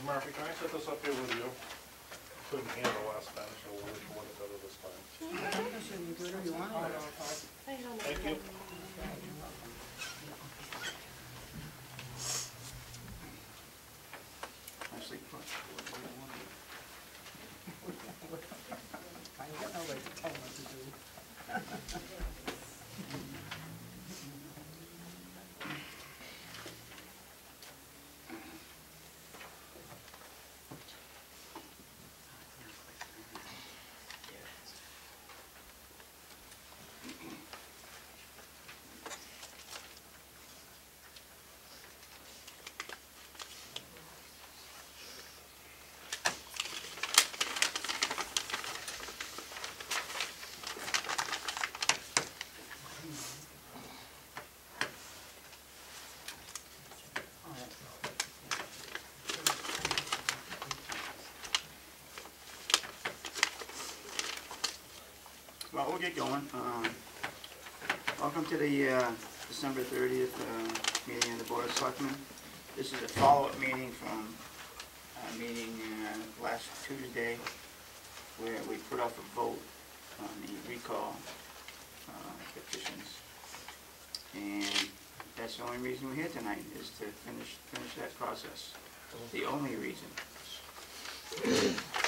Mrs. Murphy, can I set this up here with you? Couldn't handle last time, so we'll look at it this time. Thank you. Actually, I got nobody to tell me what to do. well, we'll get going. Welcome to the December 30th meeting of the Board of Selectmen. This is a follow-up meeting from a meeting last Tuesday where we put off a vote on the recall petitions. And that's the only reason we're here tonight, is to finish that process. The only reason.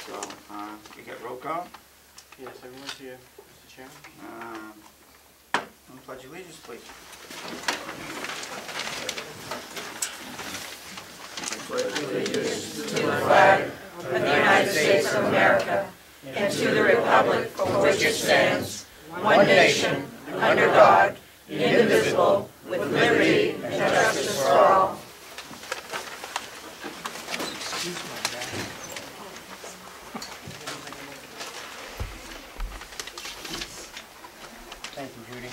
So, we got roll call. Yes, everyone's here, Mr. Chairman. Pledge allegiance, please. Allegiance to the flag of the United States of America and to the republic for which it stands, one nation, under God, indivisible, with liberty and justice for all. Thank you, Judy.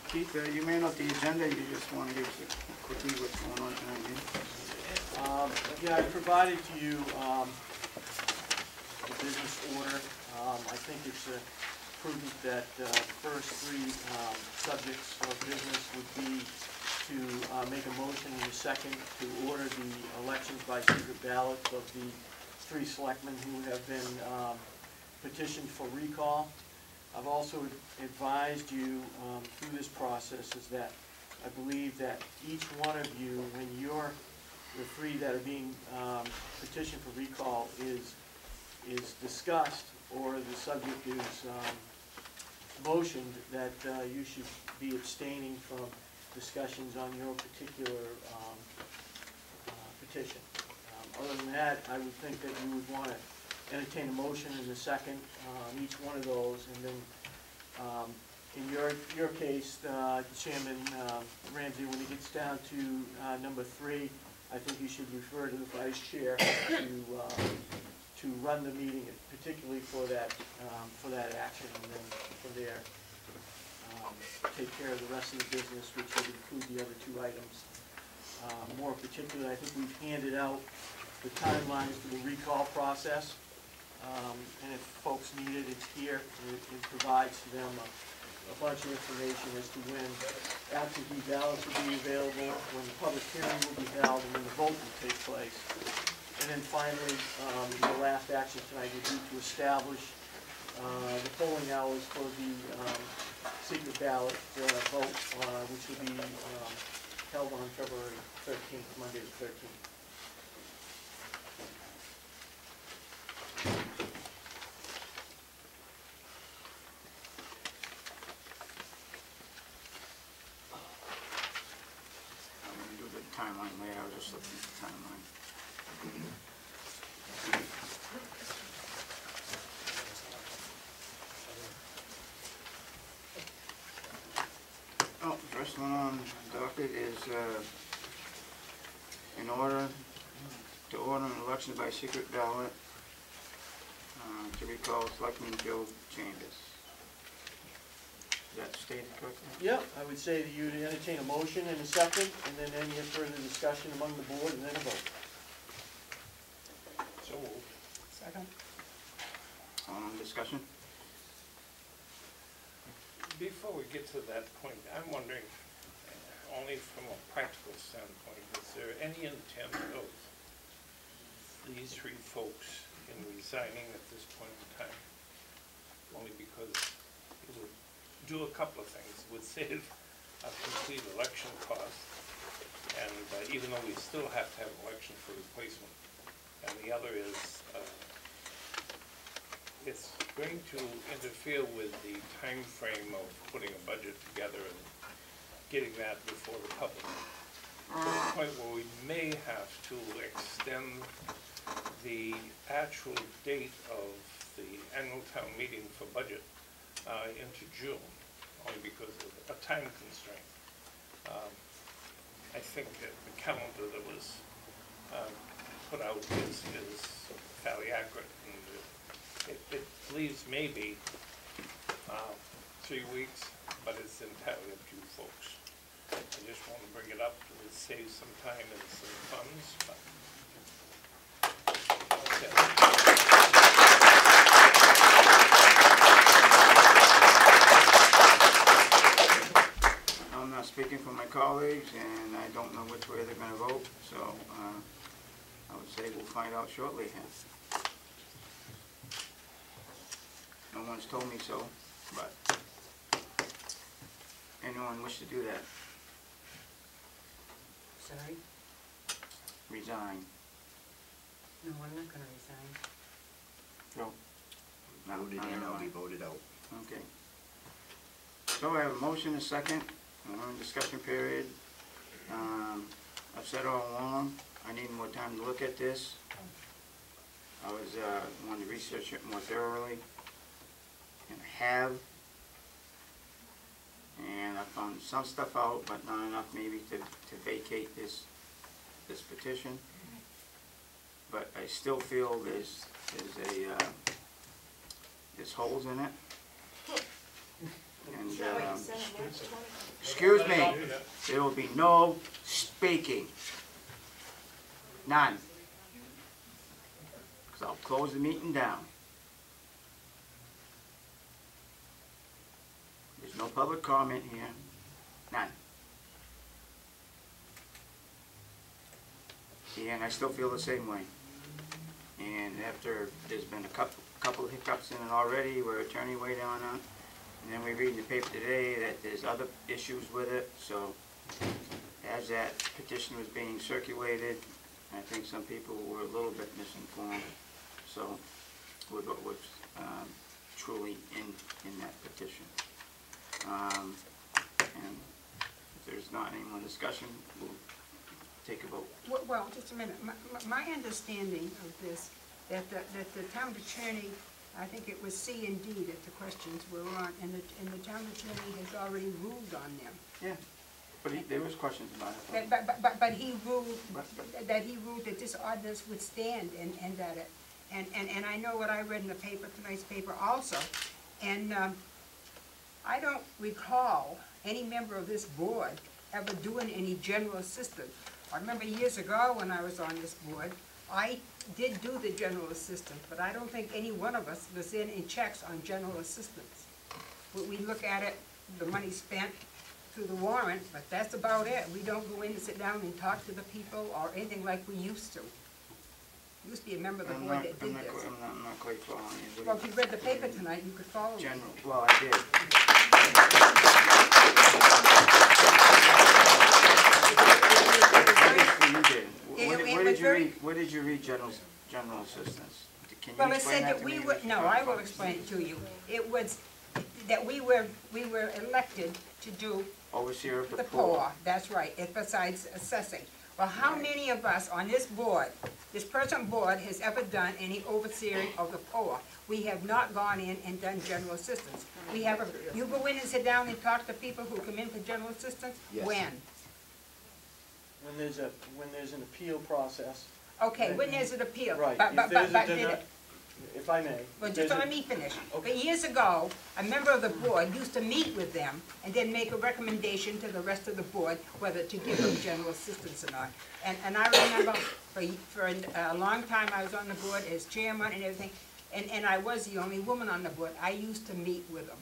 Keith, you may know the agenda, you just want to give us quickly what's going on tonight. Yeah, I provided to you the business order. I think it's prudent that the first three subjects of business would be to make a motion in a second to order the elections by secret ballot of the three selectmen who have been petitioned for recall. I've also advised you through this process is that I believe that each one of you, when you're the three that are being petitioned for recall is discussed or the subject is motioned, that you should be abstaining from discussions on your particular petition. Other than that, I would think that you would want to entertain a motion in a second on each one of those, and then in your case, Chairman Ramsey, when it gets down to number 3, I think you should refer to the Vice Chair to run the meeting, particularly for that action, and then from there take care of the rest of the business, which would include the other 2 items. More particularly, I think we've handed out the timelines for the recall process. And if folks need it, it's here. It provides to them a bunch of information as to when absentee ballots will be available, when the public hearing will be held, and when the vote will take place. And then finally, the last action tonight would be to establish the polling hours for the secret ballot vote, which will be held on February 13th, Monday the 13th. Timeline later, I was just looking at the timeline. Oh, the first one on the docket is in order to order an election by secret ballot to recall Selectman Joe Chambers. Is that stated correctly? Yeah, I would say that you'd entertain a motion in a second, and then any further discussion among the board, and then a vote. So moved. Second? Discussion? Before we get to that point, I'm wondering, only from a practical standpoint, is there any intent of these three folks in resigning at this point in time, only because it would do a couple of things. It would save a complete election cost, and even though we still have to have an election for replacement. And the other is, it's going to interfere with the time frame of putting a budget together and getting that before the public. To the point where we may have to extend the actual date of the annual town meeting for budget into June, only because of a time constraint. I think that the calendar that was put out is fairly accurate, and it leaves maybe 3 weeks, but it's entirely up to you folks. I just want to bring it up to save some time and some funds, but I'm not speaking for my colleagues, and I don't know which way they're gonna vote, so, I would say we'll find out shortly here. No one's told me so, but anyone wish to do that? Sorry? Resign. No, I'm not gonna resign. No. Voted in, I'll be voted out. Okay. So I have a motion, a second, discussion period. I've said all along, I need more time to look at this. I was, wanted to research it more thoroughly, and I have. And I found some stuff out, but not enough maybe to vacate this petition. But I still feel there's holes in it. And, excuse me, there will be no speaking. None. Because I'll close the meeting down. There's no public comment here. None. And I still feel the same way. And after there's been a couple of hiccups in it already, we're attorney way down on, and then we read in the paper today that there's other issues with it. So as that petition was being circulated, I think some people were a little bit misinformed. So with what was truly in that petition. And if there's not any more discussion, we'll take a vote. Well, just a minute. My understanding of this, that the town attorney, I think it was C and D that the questions were on, and the town attorney has already ruled on them. Yeah, but there was questions about it. But he ruled that this ordinance would stand, and that it, and I know what I read in the paper, tonight's paper also, and I don't recall any member of this board ever doing any general assistance. I remember years ago when I was on this board, I did do the general assistance, but I don't think any one of us was in checks on general assistance. We look at it, the money spent through the warrant, but that's about it. We don't go in and sit down and talk to the people or anything like we used to. Used to be a member of the board that did this. I'm not quite following you. Well, if you read the paper tonight, you could follow me. General, well, I did. Where did you read general assistance? Can you Well, it explain said that that to we me? were, no, I will explain it to you. It was that we were elected to do Overseer of the the poor. poor, that's right, besides assessing. Well, how many of us on this board, this present board, has ever done any overseering of the poor? We have not gone in and done general assistance. We have, you go in and sit down and talk to people who come in for general assistance? Yes. When? When there's an appeal process. Okay, when there's an appeal. Right, But if I may. well, if there's just a- let me finish. Okay. But years ago, a member of the board used to meet with them and then make a recommendation to the rest of the board whether to give them general assistance or not. And I remember for a long time I was on the board as chairman and everything, and I was the only woman on the board. I used to meet with them.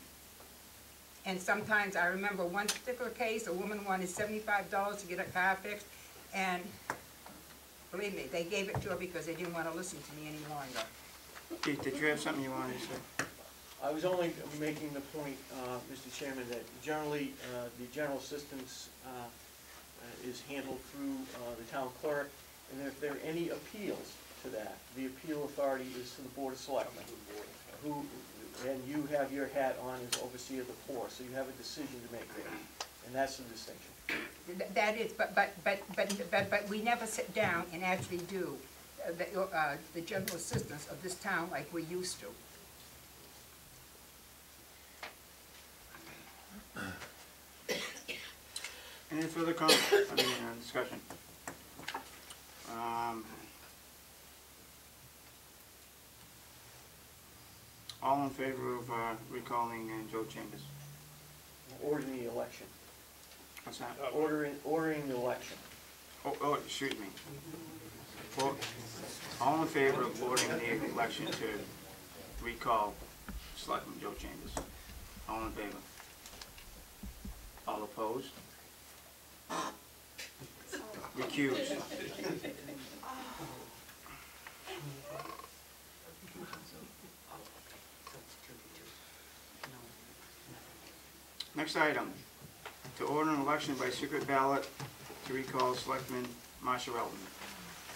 And sometimes I remember one particular case, a woman wanted $75 to get a car fixed, and Believe me, they gave it to her because they didn't want to listen to me any longer. Keith, did you have something you wanted to say? I was only making the point, Mr. Chairman, that generally, the general assistance is handled through the town clerk, and if there are any appeals to that, the appeal authority is to the Board of Selectmen, who, and you have your hat on as overseer of the poor, so you have a decision to make there, and that's the distinction. That is, but we never sit down and actually do the general assistance of this town like we used to. Any further comment, discussion? All in favor of recalling Joe Chambers? Ordering the election. What's that? Ordering the election. Oh, excuse me. All in favor of ordering the election to recall Selectman Joe Chambers? All in favor? All opposed? Recused? Next item, to order an election by secret ballot to recall Selectman Marcia Elton.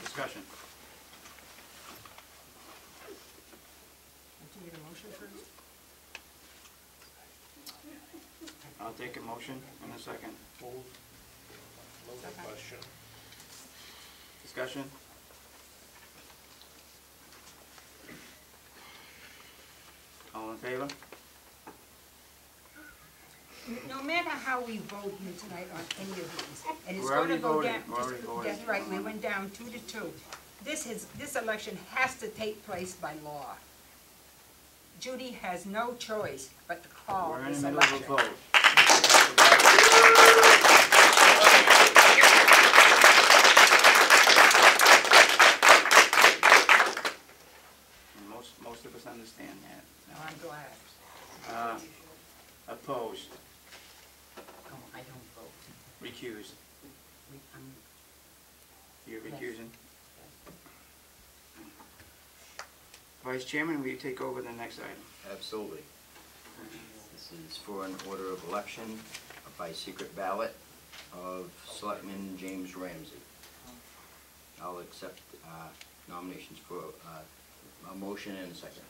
Discussion. Do you need a motion first? I'll take a motion in a second. No question. Discussion? All in favor? No matter how we vote here tonight on any of these, and it's We're gonna already go voted. down. We're already voted. That's right, we went down 2-2. This election has to take place by law. Judy has no choice but to call We're in this the middle of election. a vote. And most of us understand that. No, I'm glad. Opposed? Oh, I don't vote. Recused? I'm You're Yes. recusing? Vice Chairman, will you take over the next item? Absolutely. This is for an order of election by secret ballot of Selectman James Ramsey. I'll accept nominations for a motion and a second.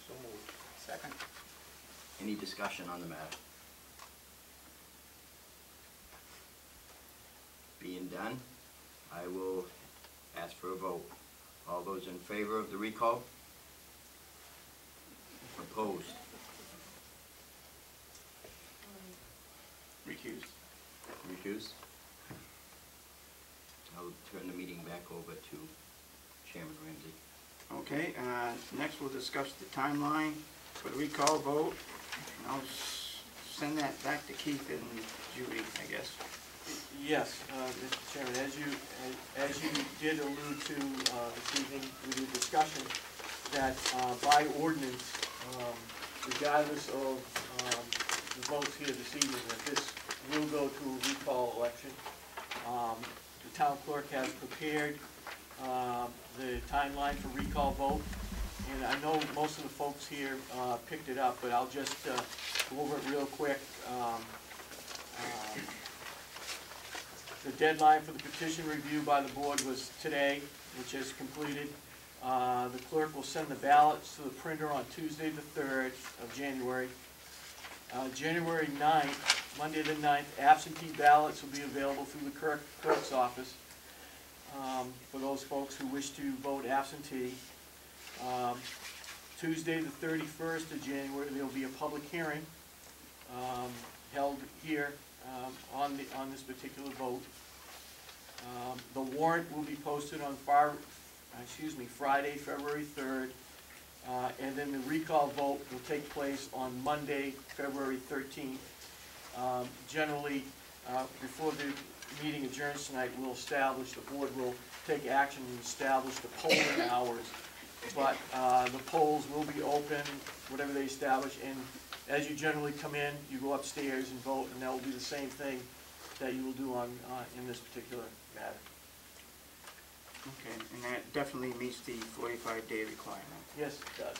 So moved. Second. Any discussion on the matter? Being done, I will ask for a vote. All those in favor of the recall? Opposed? Recused. Recused? I'll turn the meeting back over to Chairman Ramsey. Okay, next we'll discuss the timeline for the recall vote. And I'll send that back to Keith and Judy, I guess. Yes, Mr. Chairman, as you did allude to this evening with your discussion, that by ordinance, regardless of the votes here this evening, that this will go to a recall election. The town clerk has prepared the timeline for recall vote, and I know most of the folks here picked it up, but I'll just go over it real quick. The deadline for the petition review by the board was today, which is completed. The clerk will send the ballots to the printer on Tuesday the 3rd of January. January 9th, Monday the 9th, absentee ballots will be available through the clerk's office for those folks who wish to vote absentee. Tuesday the 31st of January, there will be a public hearing held here on this particular vote. The warrant will be posted on Friday, February 3rd, and then the recall vote will take place on Monday, February 13th. Generally, before the meeting adjourns tonight, the board will take action and establish the polling hours, but the polls will be open, whatever they establish, and as you generally come in, you go upstairs and vote, and that will be the same thing that you will do in this particular matter. And that definitely meets the 45-day requirement. Yes, it does.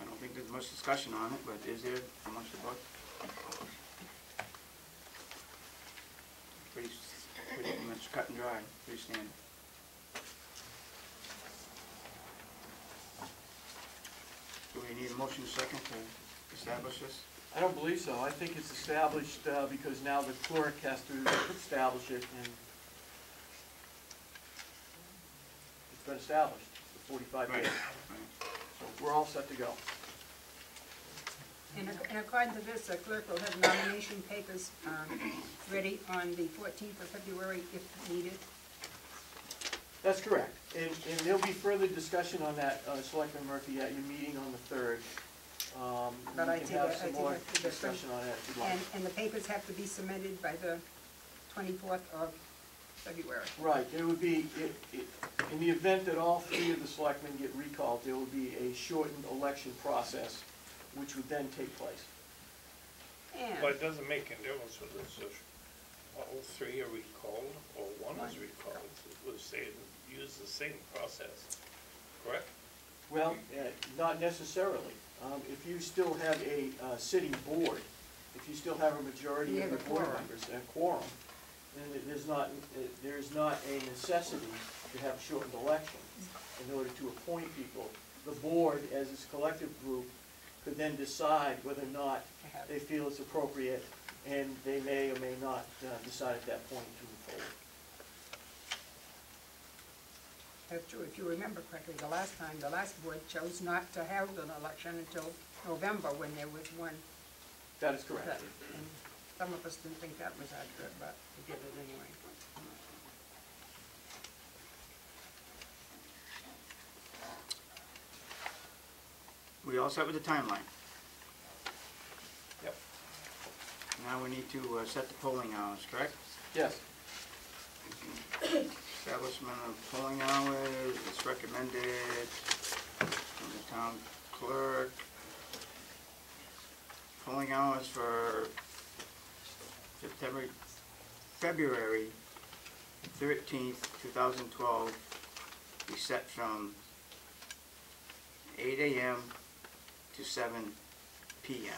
I don't think there's much discussion on it, but is there amongst the board? Pretty much cut and dry, pretty standard. Do we need a motion second to establish this? I don't believe so. I think it's established because now the clerk has to establish it, and it's been established, the 45 days. Right. So we're all set to go. And according to this, the clerk will have nomination papers ready on the 14th of February if needed. That's correct. And there'll be further discussion on that, Selectman Murphy, at your meeting on the 3rd. But I We can take have it- I some take more it to the discussion on it if you'd like. And the papers have to be submitted by the 24th of February. Right, there would be, in the event that all three of the selectmen get recalled, there would be a shortened election process, which would then take place. And But it doesn't make any difference whether it's all three are recalled or one is recalled. It was saying, use the same process, correct? Well, not necessarily. If you still have a sitting board, if you still have a majority You of have the a board quorum. members, a quorum, then there's not a necessity to have a shortened election in order to appoint people. The board, as its collective group, could then decide whether or not they feel it's appropriate, and they may or may not decide at that point to move forward. that's true, if you remember correctly, the last board chose not to have an election until November when there was one. That is correct. And some of us didn't think that was accurate, but we did it anyway. We all set with the timeline? Yep. Now we need to set the polling hours, correct? Yes. Establishment of polling hours is recommended from the town clerk. Polling hours for February 13th, 2012, be set from 8 a.m. to 7 p.m.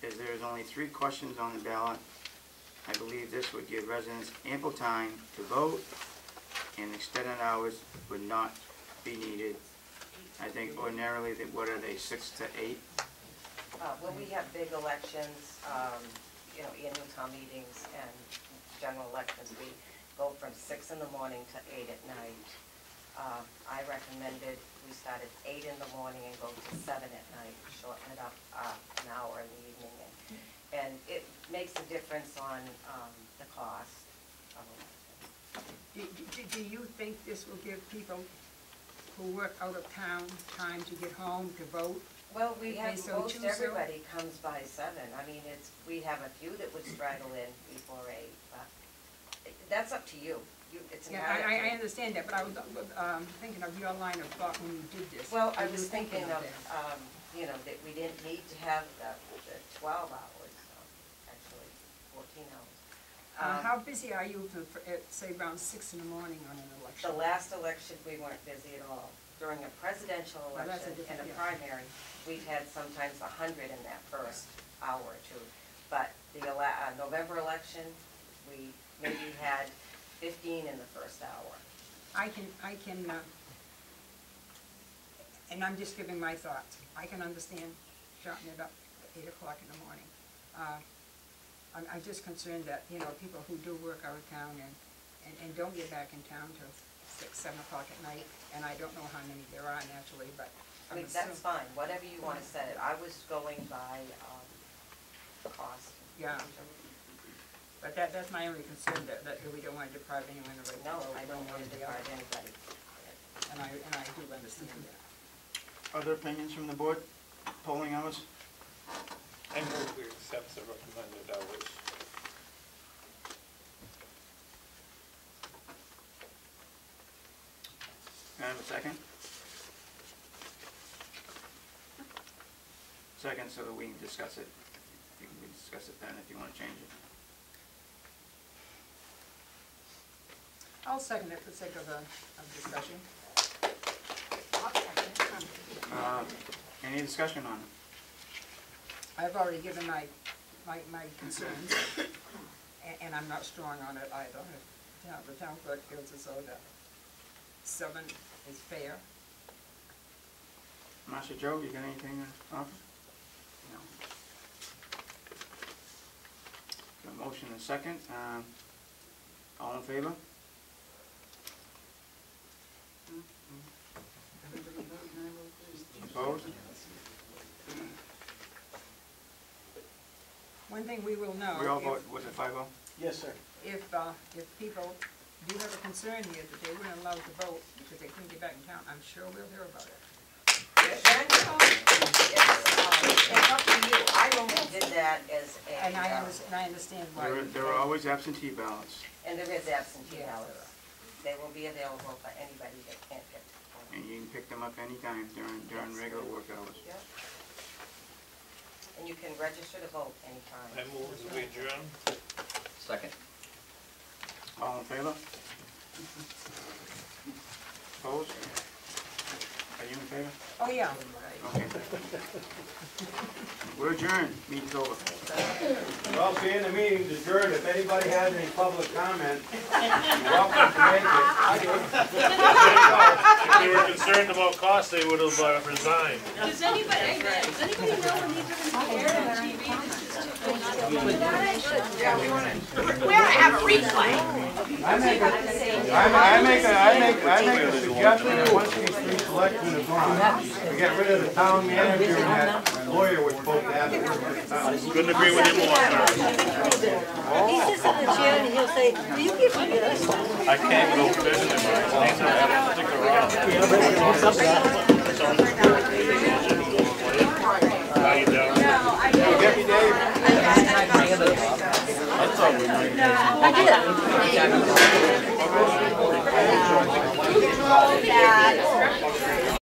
As there is only 3 questions on the ballot, I believe this would give residents ample time to vote, and extended hours would not be needed. I think ordinarily, what are they, 6 to 8? When we have big elections, annual town meetings and general elections, we go from 6 in the morning to 8 at night. I recommended we start at 8 in the morning and go to 7 at night, shorten it up an hour in the evening. And it makes a difference on the cost of election. Do you think this will give people who work out of town time to get home to vote? Well, we If have, they so most choose to. everybody comes by 7. I mean, we have a few that would straggle in before 8, but that's up to you. It's Yeah, entirely up to I you. understand that, but I was thinking of your line of thought when you did this. Well, I Were you was thinking of, that? that we didn't need to have the 12 hours, actually 14 hours. How busy are you, say, around 6 in the morning on an election? The last election, we weren't busy at all. During a presidential Well, that's a election and a different- yeah. primary, we've had sometimes 100 in that first hour or two. But the November election, we maybe had 15 in the first hour. I can, and I'm just giving my thoughts, I can understand shortening it up to 8 o'clock in the morning. I'm just concerned that, people who do work out of town and don't get back in town till 6, 7 o'clock at night, and I don't know how many there are naturally, but I mean, that's fine, whatever you want to set it. I was going by cost. Yeah. But that's my only concern, that we don't want to deprive anyone of it. No, I don't want to deprive anybody. And I do understand that. Other opinions from the board? Polling hours? I move we accept the recommended hours. Can I have a second? Second, so that we can discuss it. We can discuss it then if you wanna change it. I'll second it for the sake of discussion. Any discussion on it? I've already given my concerns, and I'm not strong on it either. The town clerk feels as though that 7 is fair. Marcia, Joe, you got anything to offer? No. Got a motion and a second. All in favor? Opposed? One thing we will know. We all if- vote, was it 5-0? Yes, sir. If people do have a concern here that they weren't allowed to vote because they couldn't get back in town, I'm sure we'll hear about it. It's up to you. I only did that as a, And I understand why. There are always absentee ballots, and there is absentee ballots. They will be available for anybody that can't get to the and you can pick them up anytime during regular work hours. Yep. And you can register to vote I anytime. move that we adjourn. Second. All in favor? Opposed? Are you in favor? Oh, yeah. Okay. We're adjourned, meeting's over. Well, seeing the meeting's adjourned, if anybody has any public comment, you're welcome to make it. If they were concerned about costs, they would have resigned. Does anybody know when these are gonna be aired on TV? We ought to have a replay. I make a suggestion that once these 3 selectmen are gone, we get rid of the town manager and that lawyer was supposed to have the first town. Couldn't agree with him more, sir. He sits in the chair and he'll say, do you give me this? I can't go fishing, but I have to stick around. How you doing? Deputy Dave? I did.